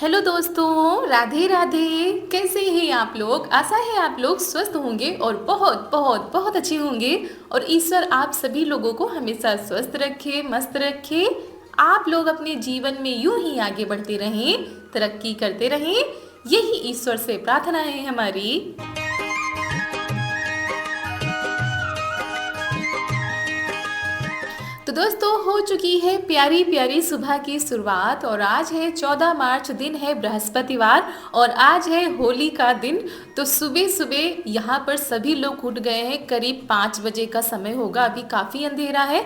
Hello दोस्तों, राधे राधे। कैसे हैं आप लोग? आशा है आप लोग स्वस्थ होंगे और बहुत बहुत बहुत अच्छे होंगे। और ईश्वर आप सभी लोगों को हमेशा स्वस्थ रखे, मस्त रखे। आप लोग अपने जीवन में यूं ही आगे बढ़ते रहें, तरक्की करते रहें, यही ईश्वर से प्रार्थना है हमारी। तो दोस्तों, हो चुकी है प्यारी प्यारी सुबह की शुरुआत और आज है 14 मार्च, दिन है बृहस्पतिवार और आज है होली का दिन। तो सुबह सुबह यहाँ पर सभी लोग उठ गए हैं, करीब 5 बजे का समय होगा, अभी काफ़ी अंधेरा है।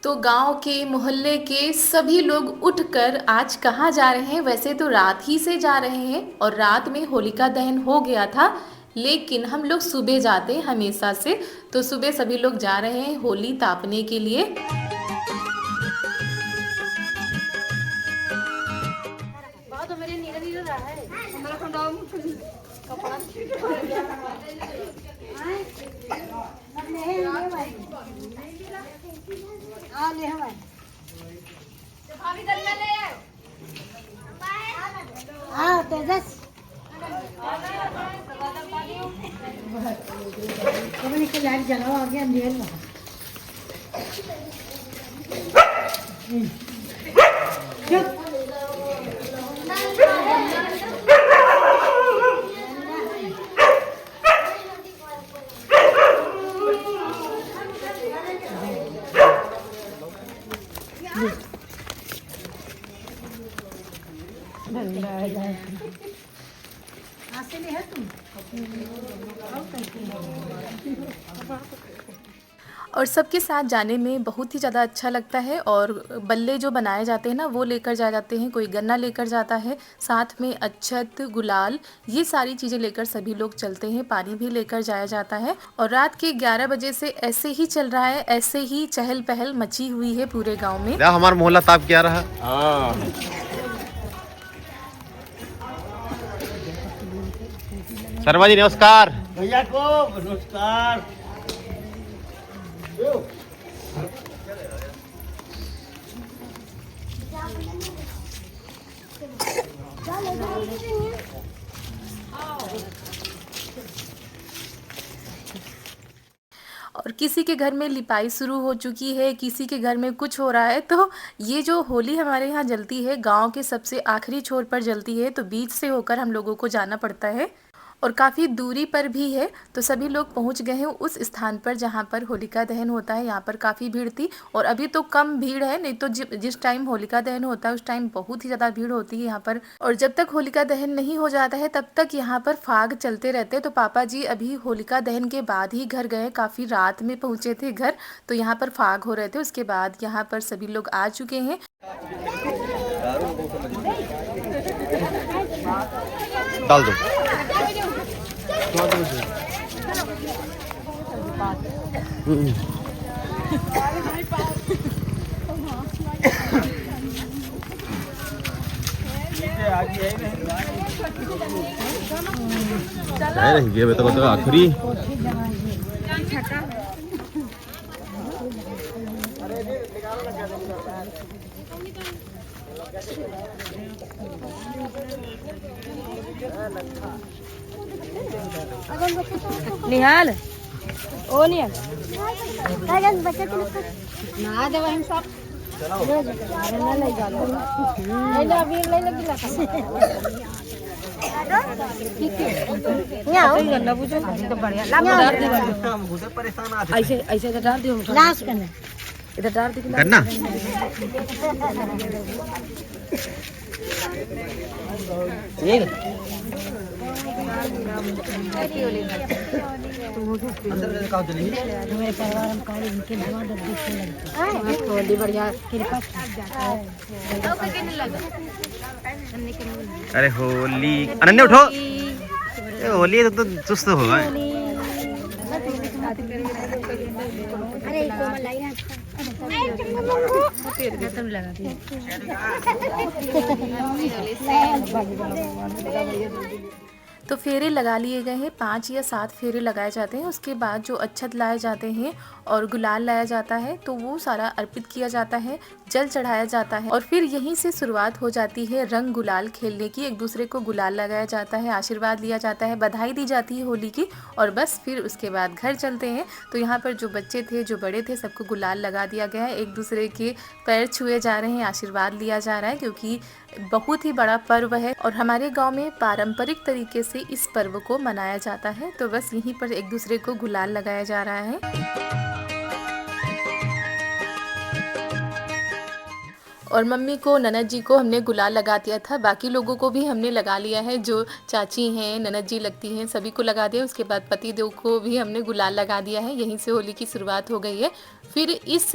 तो गांव के मोहल्ले के सभी लोग उठकर आज कहाँ जा रहे हैं? वैसे तो रात ही से जा रहे हैं और रात में होलिका दहन हो गया था, लेकिन हम लोग सुबह जाते हैं हमेशा से। तो सुबह सभी लोग जा रहे हैं होली तापने के लिए। जगह आ गया अंधेर में। और सबके साथ जाने में बहुत ही ज़्यादा अच्छा लगता है। और बल्ले जो बनाए जाते हैं ना, वो लेकर जाते हैं, कोई गन्ना लेकर जाता है, साथ में अक्षत, गुलाल, ये सारी चीज़ें लेकर सभी लोग चलते हैं। पानी भी लेकर जाया जाता है। और रात के 11 बजे से ऐसे ही चल रहा है, ऐसे ही चहल पहल मची हुई है पूरे गाँव में। हमारा मोहल्ला ताप क्या रहा। शर्मा जी नमस्कार। भैया को नमस्कार। और किसी के घर में लिपाई शुरू हो चुकी है, किसी के घर में कुछ हो रहा है। तो ये जो होली हमारे यहाँ जलती है, गांव के सबसे आखिरी छोर पर जलती है, तो बीच से होकर हम लोगों को जाना पड़ता है और काफ़ी दूरी पर भी है। तो सभी लोग पहुंच गए हैं उस स्थान पर जहां पर होलिका दहन होता है। यहाँ पर काफ़ी भीड़ थी और अभी तो कम भीड़ है, नहीं तो जिस टाइम होलिका दहन होता है उस टाइम बहुत ही ज़्यादा भीड़ होती है यहाँ पर। और जब तक होलिका दहन नहीं हो जाता है तब तक यहाँ पर फाग चलते रहते हैं। तो पापा जी अभी होलिका दहन के बाद ही घर गए, काफ़ी रात में पहुँचे थे घर, तो यहाँ पर फाग हो रहे थे। उसके बाद यहाँ पर सभी लोग आ चुके हैं। डाल दो। तो आखिरी निहाल ओ निहाल ना देव हम सब ले जा ले अभी ले लगी गन्ना पूछो तो बढ़िया ऐसे ऐसे तो डाल दियो लास्ट करना इधर डाल दी गन्ना। ठीक मेरे परिवार में काली इनके भगवान होली बढ़िया कृपा। अरे होली अनन्या उठो। होली तो चुस्त होगा। तो फेरे लगा लिए गए हैं, 5 या 7 फेरे लगाए जाते हैं। उसके बाद जो अक्षत लाए जाते हैं और गुलाल लाया जाता है तो वो सारा अर्पित किया जाता है, जल चढ़ाया जाता है और फिर यहीं से शुरुआत हो जाती है रंग गुलाल खेलने की। एक दूसरे को गुलाल लगाया जाता है, आशीर्वाद लिया जाता है, बधाई दी जाती है होली की और बस फिर उसके बाद घर चलते हैं। तो यहाँ पर जो बच्चे थे, जो बड़े थे, सबको गुलाल लगा दिया गया है। एक दूसरे के पैर छुए जा रहे हैं, आशीर्वाद लिया जा रहा है क्योंकि बहुत ही बड़ा पर्व है और हमारे गांव में पारंपरिक तरीके से इस पर्व को मनाया जाता है। तो बस यहीं पर एक दूसरे को गुलाल लगाया जा रहा है। और मम्मी को, ननद जी को हमने गुलाल लगा दिया था, बाकी लोगों को भी हमने लगा लिया है, जो चाची हैं, ननद जी लगती हैं, सभी को लगा दिया। उसके बाद पति देव को भी हमने गुलाल लगा दिया है। यहीं से होली की शुरुआत हो गई है। फिर इस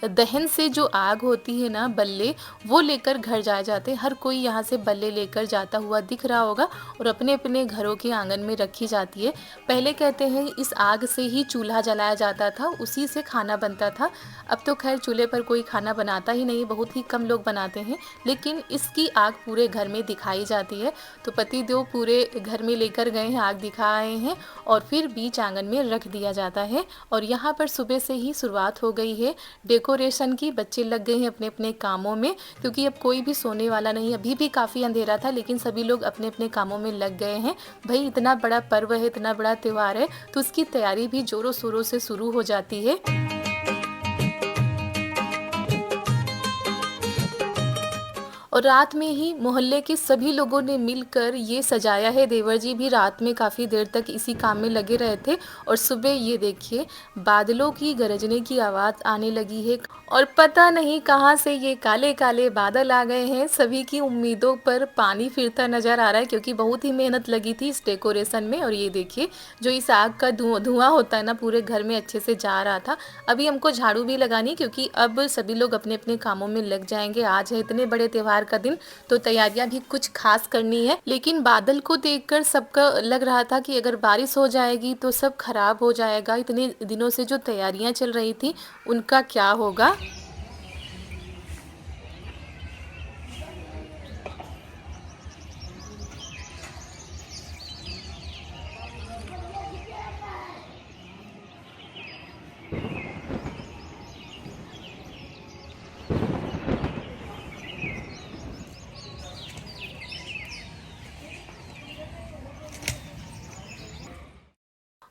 दहन से जो आग होती है ना, बल्ले, वो लेकर घर जाए जाते हैं। हर कोई यहाँ से बल्ले लेकर जाता हुआ दिख रहा होगा और अपने अपने घरों के आंगन में रखी जाती है। पहले कहते हैं इस आग से ही चूल्हा जलाया जाता था, उसी से खाना बनता था। अब तो खैर चूल्हे पर कोई खाना बनाता ही नहीं, बहुत ही कम लोग बनाते हैं, लेकिन इसकी आग पूरे घर में दिखाई जाती है। तो पति देव पूरे घर में लेकर गए हैं, आग दिखाए हैं और फिर बीच आंगन में रख दिया जाता है। और यहाँ पर सुबह से ही शुरुआत हो गई है डेकोरेशन की। बच्चे लग गए हैं अपने अपने कामों में क्योंकि अब कोई भी सोने वाला नहीं। अभी भी काफ़ी अंधेरा था लेकिन सभी लोग अपने अपने कामों में लग गए हैं। भाई इतना बड़ा पर्व है, इतना बड़ा त्यौहार है तो उसकी तैयारी भी जोरों शोरों से शुरू हो जाती है। और रात में ही मोहल्ले के सभी लोगों ने मिलकर ये सजाया है। देवर जी भी रात में काफ़ी देर तक इसी काम में लगे रहे थे और सुबह ये देखिए बादलों की गरजने की आवाज़ आने लगी है और पता नहीं कहाँ से ये काले काले बादल आ गए हैं। सभी की उम्मीदों पर पानी फिरता नज़र आ रहा है क्योंकि बहुत ही मेहनत लगी थी इस डेकोरेशन में। और ये देखिए जो इस आग का धुआं होता है ना, पूरे घर में अच्छे से जा रहा था। अभी हमको झाड़ू भी लगानी क्योंकि अब सभी लोग अपने अपने कामों में लग जाएंगे। आज है इतने बड़े त्यौहार का दिन तो तैयारियां भी कुछ खास करनी है। लेकिन बादल को देखकर सबका लग रहा था कि अगर बारिश हो जाएगी तो सब खराब हो जाएगा। इतने दिनों से जो तैयारियां चल रही थी उनका क्या होगा।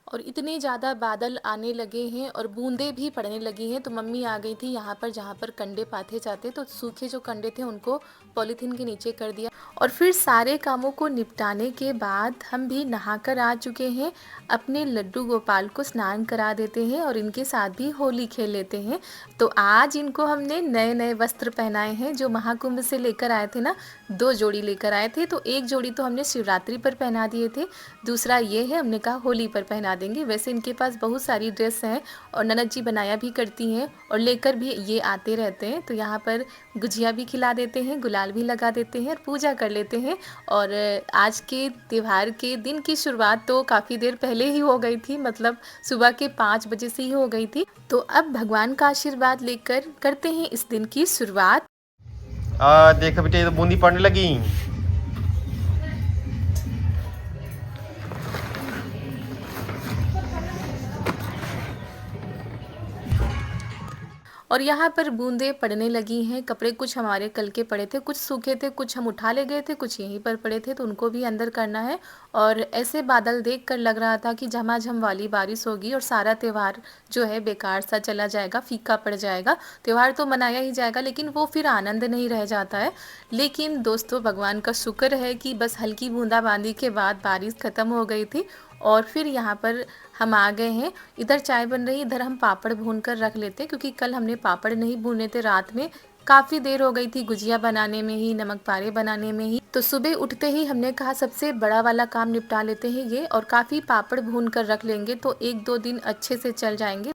और इतने ज़्यादा बादल आने लगे हैं और बूंदें भी पड़ने लगी हैं। तो मम्मी आ गई थी यहाँ पर जहाँ पर कंडे पाथे जाते, तो सूखे जो कंडे थे उनको पॉलीथीन के नीचे कर दिया। और फिर सारे कामों को निपटाने के बाद हम भी नहाकर आ चुके हैं। अपने लड्डू गोपाल को स्नान करा देते हैं और इनके साथ भी होली खेल लेते हैं। तो आज इनको हमने नए नए वस्त्र पहनाए हैं जो महाकुंभ से लेकर आए थे ना, 2 जोड़ी लेकर आए थे। तो एक जोड़ी तो हमने शिवरात्रि पर पहना दिए थे, दूसरा ये है हमने कहा होली पर पहना देंगे। वैसे इनके पास बहुत सारी ड्रेस हैं और ननद जी बनाया भी करती हैं और लेकर भी ये आते रहते हैं। तो यहाँ पर गुजिया भी खिला देते हैं, गुलाल भी लगा देते हैं और पूजा कर लेते हैं। और आज के त्यौहार के दिन की शुरुआत तो काफ़ी देर पहले ही हो गई थी, मतलब सुबह के 5 बजे से ही हो गई थी। तो अब भगवान का आशीर्वाद लेकर करते हैं इस दिन की शुरुआत। देखो बेटे, ये तो बूंदी पड़ने लगी। और यहाँ पर बूंदें पड़ने लगी हैं। कपड़े कुछ हमारे कल के पड़े थे, कुछ सूखे थे, कुछ हम उठा ले गए थे, कुछ यहीं पर पड़े थे तो उनको भी अंदर करना है। और ऐसे बादल देखकर लग रहा था कि झमाझम वाली बारिश होगी और सारा त्यौहार जो है बेकार सा चला जाएगा, फीका पड़ जाएगा। त्यौहार तो मनाया ही जाएगा लेकिन वो फिर आनंद नहीं रह जाता है। लेकिन दोस्तों भगवान का शुक्र है कि बस हल्की बूंदाबांदी के बाद बारिश ख़त्म हो गई थी और फिर यहाँ पर हम आ गए हैं। इधर चाय बन रही, इधर हम पापड़ भून कर रख लेते हैं क्योंकि कल हमने पापड़ नहीं भूने थे रात में, काफ़ी देर हो गई थी गुजिया बनाने में ही, नमक पारे बनाने में ही। तो सुबह उठते ही हमने कहा सबसे बड़ा वाला काम निपटा लेते हैं ये, और काफ़ी पापड़ भून कर रख लेंगे तो 1-2 दिन अच्छे से चल जाएंगे।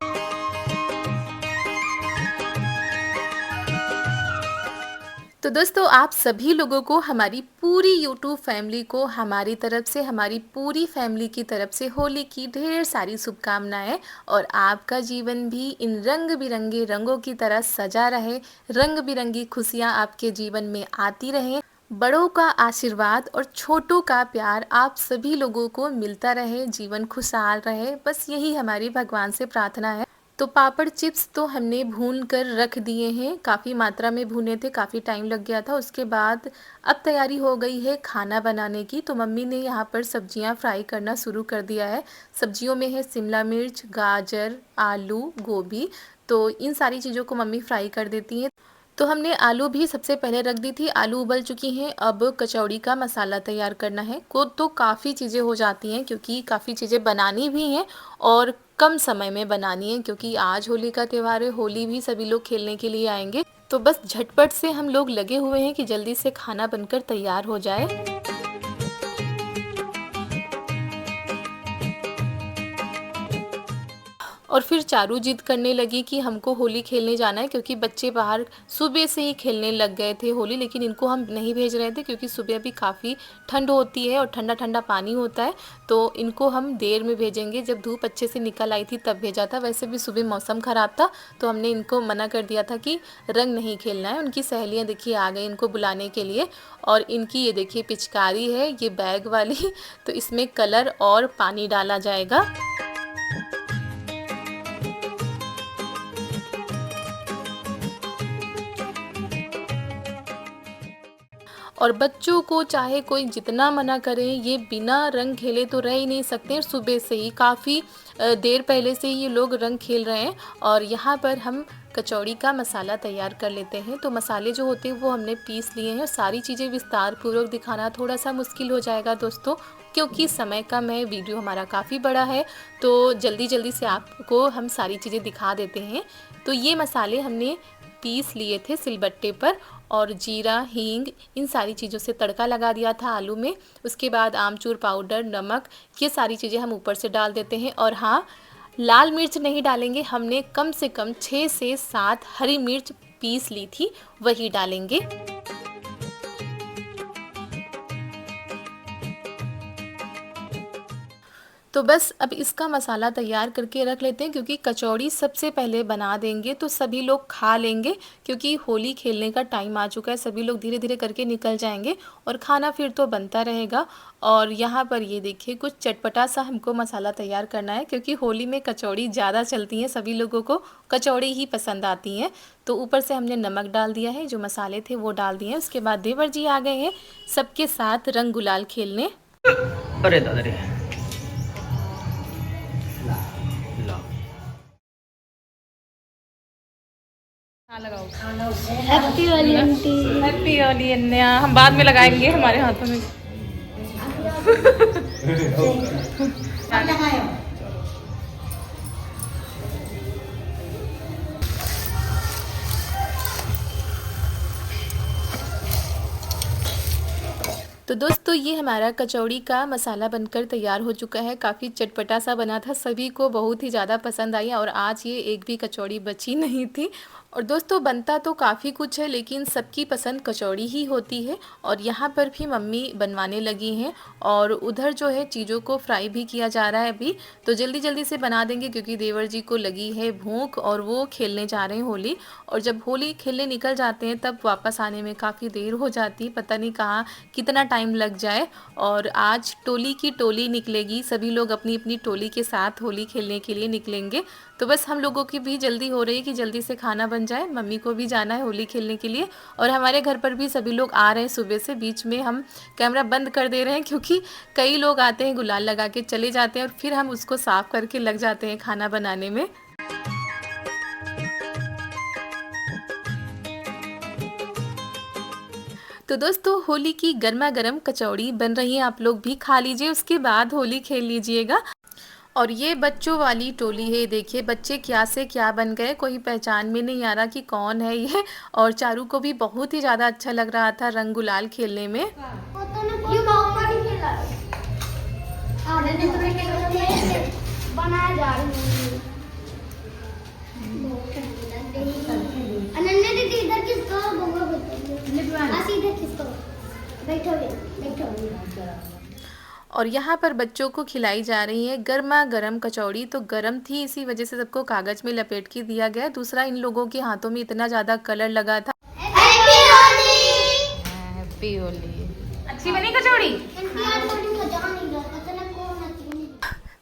तो दोस्तों आप सभी लोगों को, हमारी पूरी YouTube फैमिली को हमारी तरफ से, हमारी पूरी फैमिली की तरफ से होली की ढेर सारी शुभकामनाएं। और आपका जीवन भी इन रंग बिरंगे रंगों की तरह सजा रहे, रंग बिरंगी खुशियां आपके जीवन में आती रहें बड़ों का आशीर्वाद और छोटों का प्यार आप सभी लोगों को मिलता रहे, जीवन खुशहाल रहे, बस यही हमारी भगवान से प्रार्थना है। तो पापड़ चिप्स तो हमने भून कर रख दिए हैं, काफ़ी मात्रा में भुने थे, काफ़ी टाइम लग गया था। उसके बाद अब तैयारी हो गई है खाना बनाने की। तो मम्मी ने यहाँ पर सब्जियाँ फ्राई करना शुरू कर दिया है। सब्जियों में है शिमला मिर्च, गाजर, आलू, गोभी। तो इन सारी चीज़ों को मम्मी फ्राई कर देती हैं। तो हमने आलू भी सबसे पहले रख दी थी, आलू उबल चुकी हैं। अब कचौड़ी का मसाला तैयार करना है। को तो काफ़ी चीज़ें हो जाती हैं क्योंकि काफ़ी चीज़ें बनानी भी हैं और कम समय में बनानी है, क्योंकि आज होली का त्यौहार है, होली भी सभी लोग खेलने के लिए आएंगे। तो बस झटपट से हम लोग लगे हुए हैं कि जल्दी से खाना बनकर तैयार हो जाए। और फिर चारू जिद करने लगी कि हमको होली खेलने जाना है, क्योंकि बच्चे बाहर सुबह से ही खेलने लग गए थे होली। लेकिन इनको हम नहीं भेज रहे थे क्योंकि सुबह भी काफ़ी ठंड होती है और ठंडा ठंडा पानी होता है। तो इनको हम देर में भेजेंगे, जब धूप अच्छे से निकल आई थी तब भेजा था। वैसे भी सुबह मौसम ख़राब था तो हमने इनको मना कर दिया था कि रंग नहीं खेलना है। उनकी सहेलियाँ देखिए आ गई इनको बुलाने के लिए, और इनकी ये देखिए पिचकारी है, ये बैग वाली। तो इसमें कलर और पानी डाला जाएगा। और बच्चों को चाहे कोई जितना मना करे, ये बिना रंग खेले तो रह ही नहीं सकते। सुबह से ही काफ़ी देर पहले से ही ये लोग रंग खेल रहे हैं। और यहाँ पर हम कचौड़ी का मसाला तैयार कर लेते हैं। तो मसाले जो होते हैं वो हमने पीस लिए हैं। और सारी चीज़ें विस्तार पूर्वक दिखाना थोड़ा सा मुश्किल हो जाएगा दोस्तों, क्योंकि समय कम है, वीडियो हमारा काफ़ी बड़ा है। तो जल्दी जल्दी से आपको हम सारी चीज़ें दिखा देते हैं। तो ये मसाले हमने पीस लिए थे सिलबट्टे पर, और जीरा, हींग, इन सारी चीज़ों से तड़का लगा दिया था आलू में। उसके बाद आमचूर पाउडर, नमक, ये सारी चीज़ें हम ऊपर से डाल देते हैं। और हाँ, लाल मिर्च नहीं डालेंगे, हमने कम से कम 6 से 7 हरी मिर्च पीस ली थी, वही डालेंगे। तो बस अब इसका मसाला तैयार करके रख लेते हैं, क्योंकि कचौड़ी सबसे पहले बना देंगे तो सभी लोग खा लेंगे। क्योंकि होली खेलने का टाइम आ चुका है, सभी लोग धीरे धीरे करके निकल जाएंगे और खाना फिर तो बनता रहेगा। और यहाँ पर ये देखिए कुछ चटपटा सा हमको मसाला तैयार करना है, क्योंकि होली में कचौड़ी ज़्यादा चलती हैं, सभी लोगों को कचौड़ी ही पसंद आती हैं। तो ऊपर से हमने नमक डाल दिया है, जो मसाले थे वो डाल दिए हैं। उसके बाद देवर जी आ गए हैं सबके साथ रंग गुलाल खेलने। अरे दादा रे, happy Holi aunty. Happy Holi Anya, हम बाद में लगाएंगे हमारे हाथों में। तो दोस्तों ये हमारा कचौड़ी का मसाला बनकर तैयार हो चुका है। काफ़ी चटपटा सा बना था, सभी को बहुत ही ज़्यादा पसंद आई। और आज ये एक भी कचौड़ी बची नहीं थी। और दोस्तों बनता तो काफ़ी कुछ है, लेकिन सबकी पसंद कचौड़ी ही होती है। और यहाँ पर भी मम्मी बनवाने लगी हैं, और उधर जो है चीज़ों को फ्राई भी किया जा रहा है अभी। तो जल्दी जल्दी से बना देंगे, क्योंकि देवर जी को लगी है भूख और वो खेलने जा रहे हैं होली। और जब होली खेलने निकल जाते हैं तब वापस आने में काफ़ी देर हो जाती है, पता नहीं कहाँ कितना टाइम लग जाए। और आज टोली की टोली निकलेगी, सभी लोग अपनी अपनी टोली के साथ होली खेलने के लिए निकलेंगे। तो बस हम लोगों की भी जल्दी हो रही है कि जल्दी से खाना बन जाए, मम्मी को भी जाना है होली खेलने के लिए। और हमारे घर पर भी सभी लोग आ रहे हैं सुबह से। बीच में हम कैमरा बंद कर दे रहे हैं, क्योंकि कई लोग आते हैं गुलाल लगा के चले जाते हैं, और फिर हम उसको साफ करके लग जाते हैं खाना बनाने में। तो दोस्तों होली की गर्मा गर्म कचौड़ी बन रही है, आप लोग भी खा लीजिए, उसके बाद होली खेल लीजिएगा। और ये बच्चों वाली टोली है, देखिए बच्चे क्या से क्या बन गए, कोई पहचान में नहीं आ रहा कि कौन है ये। और चारू को भी बहुत ही ज़्यादा अच्छा लग रहा था रंग गुलाल खेलने में। बनाया जा रहा है। अनन्या दीदी इधर किसको बोंगा बोलते हैं? ऐसे इधर किसको? बैठोगे बैठोगे। और यहाँ पर बच्चों को खिलाई जा रही है गर्मा गर्म कचौड़ी। तो गर्म थी, इसी वजह से सबको कागज़ में लपेट के दिया गया। दूसरा, इन लोगों के हाथों में इतना ज़्यादा कलर लगा था। हैप्पी होली। अच्छी बनी कचौड़ी?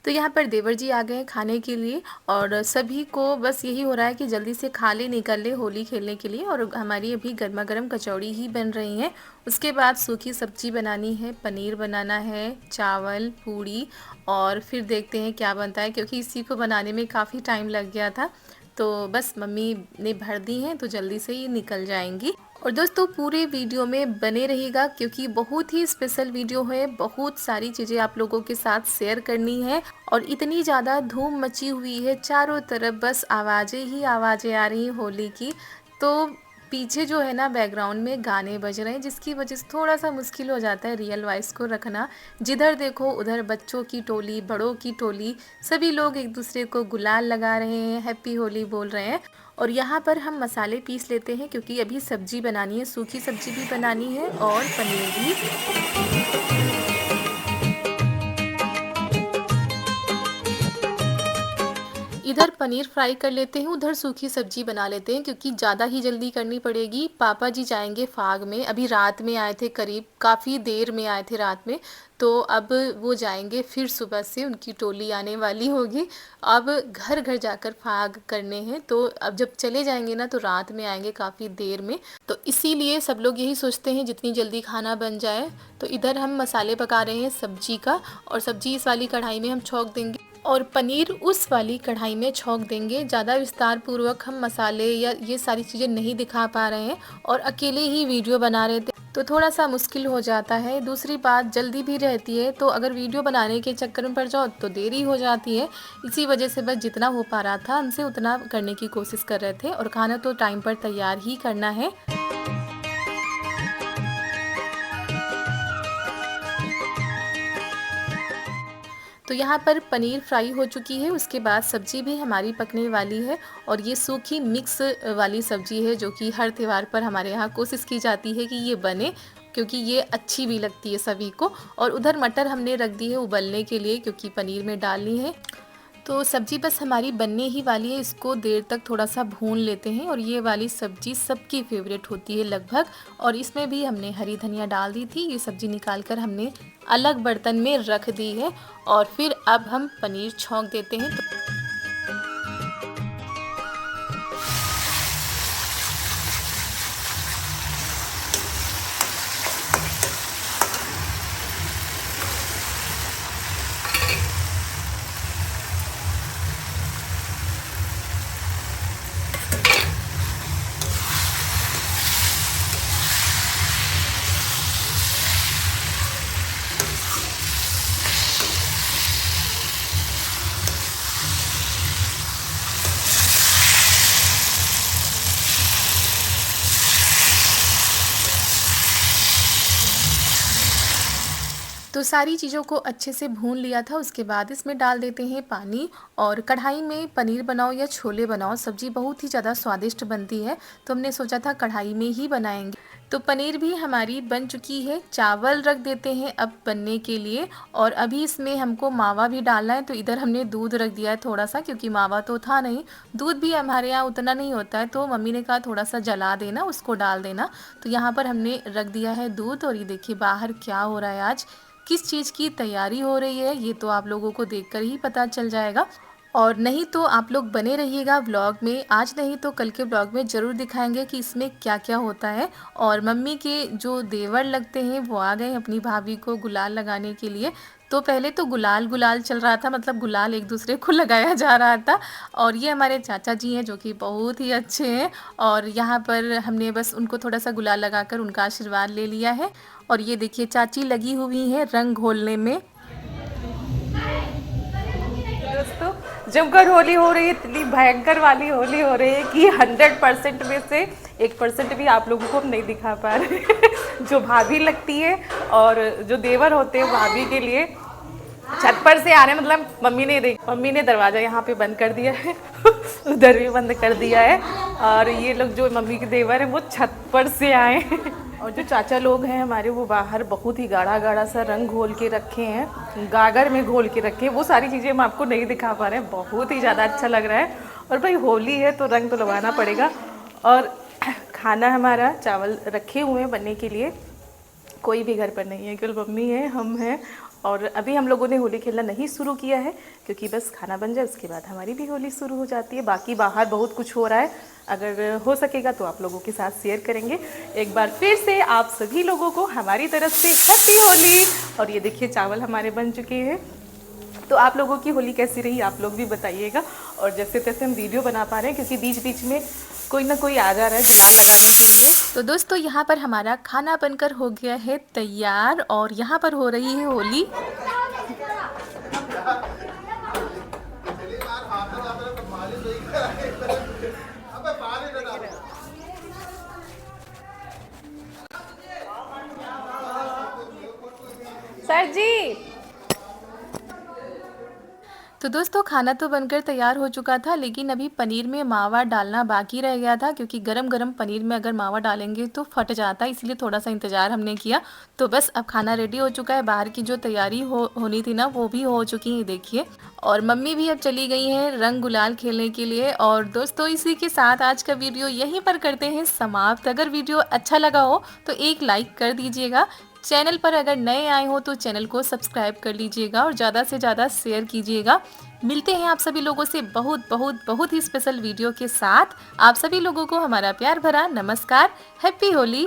तो यहाँ पर देवर जी आ गए हैं खाने के लिए और सभी को बस यही हो रहा है कि जल्दी से खा ले निकल ले होली खेलने के लिए। और हमारी अभी गर्मा गर्म कचौड़ी ही बन रही हैं। उसके बाद सूखी सब्जी बनानी है, पनीर बनाना है, चावल, पूड़ी और फिर देखते हैं क्या बनता है, क्योंकि इसी को बनाने में काफ़ी टाइम लग गया था। तो बस मम्मी ने भर दी हैं तो जल्दी से ही निकल जाएंगी। और दोस्तों पूरे वीडियो में बने रहिएगा क्योंकि बहुत ही स्पेशल वीडियो है, बहुत सारी चीज़ें आप लोगों के साथ शेयर करनी है। और इतनी ज़्यादा धूम मची हुई है चारों तरफ, बस आवाज़ें ही आवाज़ें आ रही हैं होली की। तो पीछे जो है ना बैकग्राउंड में गाने बज रहे हैं, जिसकी वजह से थोड़ा सा मुश्किल हो जाता है रियल वॉइस को रखना। जिधर देखो उधर बच्चों की टोली, बड़ों की टोली, सभी लोग एक दूसरे को गुलाल लगा रहे हैं, हैप्पी होली बोल रहे हैं। और यहाँ पर हम मसाले पीस लेते हैं क्योंकि अभी सब्जी बनानी है, सूखी सब्जी भी बनानी है और पनीर भी। इधर पनीर फ्राई कर लेते हैं, उधर सूखी सब्जी बना लेते हैं क्योंकि ज़्यादा ही जल्दी करनी पड़ेगी। पापा जी जाएंगे फाग में, अभी रात में आए थे, करीब काफ़ी देर में आए थे रात में। तो अब वो जाएंगे, फिर सुबह से उनकी टोली आने वाली होगी। अब घर घर जाकर फाग करने हैं, तो अब जब चले जाएंगे ना तो रात में आएंगे काफ़ी देर में। तो इसीलिए सब लोग यही सोचते हैं जितनी जल्दी खाना बन जाए। तो इधर हम मसाले पका रहे हैं सब्जी का, और सब्जी इस वाली कढ़ाई में हम छौंक देंगे और पनीर उस वाली कढ़ाई में छौंक देंगे। ज़्यादा विस्तार पूर्वक हम मसाले या ये सारी चीज़ें नहीं दिखा पा रहे हैं और अकेले ही वीडियो बना रहे थे तो थोड़ा सा मुश्किल हो जाता है। दूसरी बात जल्दी भी रहती है, तो अगर वीडियो बनाने के चक्कर में पड़ जाओ तो देरी हो जाती है। इसी वजह से बस जितना हो पा रहा था हमसे उतना करने की कोशिश कर रहे थे। और खाना तो टाइम पर तैयार ही करना है। तो यहाँ पर पनीर फ्राई हो चुकी है, उसके बाद सब्जी भी हमारी पकने वाली है। और ये सूखी मिक्स वाली सब्जी है जो कि हर त्यौहार पर हमारे यहाँ कोशिश की जाती है कि ये बने, क्योंकि ये अच्छी भी लगती है सभी को। और उधर मटर हमने रख दी है उबलने के लिए क्योंकि पनीर में डालनी है। तो सब्जी बस हमारी बनने ही वाली है, इसको देर तक थोड़ा सा भून लेते हैं। और ये वाली सब्जी सबकी फेवरेट होती है लगभग। और इसमें भी हमने हरी धनिया डाल दी थी। ये सब्जी निकाल कर हमने अलग बर्तन में रख दी है और फिर अब हम पनीर छौंक देते हैं। तो सारी चीज़ों को अच्छे से भून लिया था। उसके बाद इसमें डाल देते हैं पानी। और कढ़ाई में पनीर बनाओ या छोले बनाओ, सब्ज़ी बहुत ही ज़्यादा स्वादिष्ट बनती है, तो हमने सोचा था कढ़ाई में ही बनाएंगे। तो पनीर भी हमारी बन चुकी है। चावल रख देते हैं अब बनने के लिए। और अभी इसमें हमको मावा भी डालना है, तो इधर हमने दूध रख दिया है थोड़ा सा, क्योंकि मावा तो था नहीं। दूध भी हमारे यहाँ उतना नहीं होता है, तो मम्मी ने कहा थोड़ा सा जला देना, उसको डाल देना। तो यहाँ पर हमने रख दिया है दूध। और ये देखिए बाहर क्या हो रहा है, आज किस चीज़ की तैयारी हो रही है ये तो आप लोगों को देखकर ही पता चल जाएगा। और नहीं तो आप लोग बने रहिएगा व्लॉग में, आज नहीं तो कल के व्लॉग में ज़रूर दिखाएंगे कि इसमें क्या क्या होता है। और मम्मी के जो देवर लगते हैं वो आ गए अपनी भाभी को गुलाल लगाने के लिए। तो पहले तो गुलाल गुलाल चल रहा था, मतलब गुलाल एक दूसरे को लगाया जा रहा था। और ये हमारे चाचा जी हैं जो कि बहुत ही अच्छे हैं। और यहाँ पर हमने बस उनको थोड़ा सा गुलाल लगाकर उनका आशीर्वाद ले लिया है। और ये देखिए चाची लगी हुई हैं रंग घोलने में। दोस्तों जमकर होली हो रही है, इतनी भयंकर वाली होली हो रही है कि 100% में से 1% भी आप लोगों को हम नहीं दिखा पा रहे। जो भाभी लगती है और जो देवर होते हैं भाभी के लिए छत पर से आ रहे हैं, मतलब मम्मी ने दरवाज़ा यहाँ पे बंद कर दिया है उधर भी बंद कर दिया है। और ये लोग जो मम्मी के देवर हैं वो छत पर से आए और जो चाचा लोग हैं हमारे वो बाहर बहुत ही गाढ़ा गाढ़ा सा रंग घोल के रखे हैं, गागर में घोल के रखे हैं। वो सारी चीज़ें हम आपको नहीं दिखा पा रहे हैं, बहुत ही ज़्यादा अच्छा लग रहा है। और भाई होली है तो रंग तो लगाना पड़ेगा। और खाना हमारा चावल रखे हुए हैं बनने के लिए, कोई भी घर पर नहीं है, केवल मम्मी है, हम हैं। और अभी हम लोगों ने होली खेलना नहीं शुरू किया है क्योंकि बस खाना बन जाए उसके बाद हमारी भी होली शुरू हो जाती है। बाकी बाहर बहुत कुछ हो रहा है, अगर हो सकेगा तो आप लोगों के साथ शेयर करेंगे। एक बार फिर से आप सभी लोगों को हमारी तरफ से हैप्पी होली। और ये देखिए चावल हमारे बन चुके हैं। तो आप लोगों की होली कैसी रही आप लोग भी बताइएगा। और जैसे तैसे हम वीडियो बना पा रहे हैं क्योंकि बीच बीच में कोई ना कोई आ जा रहा है दिमाग लगाने के लिए। तो दोस्तों यहाँ पर हमारा खाना बनकर हो गया है तैयार और यहाँ पर हो रही है होली। सर जी तो दोस्तों खाना तो बनकर तैयार हो चुका था, लेकिन अभी पनीर में मावा डालना बाकी रह गया था क्योंकि गरम गरम पनीर में अगर मावा डालेंगे तो फट जाता है, इसलिए थोड़ा सा इंतज़ार हमने किया। तो बस अब खाना रेडी हो चुका है, बाहर की जो तैयारी होनी थी ना वो भी हो चुकी है देखिए। और मम्मी भी अब चली गई हैं रंग गुलाल खेलने के लिए। और दोस्तों इसी के साथ आज का वीडियो यहीं पर करते हैं समाप्त। अगर वीडियो अच्छा लगा हो तो एक लाइक कर दीजिएगा। चैनल पर अगर नए आए हो तो चैनल को सब्सक्राइब कर लीजिएगा और ज़्यादा से ज़्यादा शेयर कीजिएगा। मिलते हैं आप सभी लोगों से बहुत बहुत बहुत ही स्पेशल वीडियो के साथ। आप सभी लोगों को हमारा प्यार भरा नमस्कार। हैप्पी होली।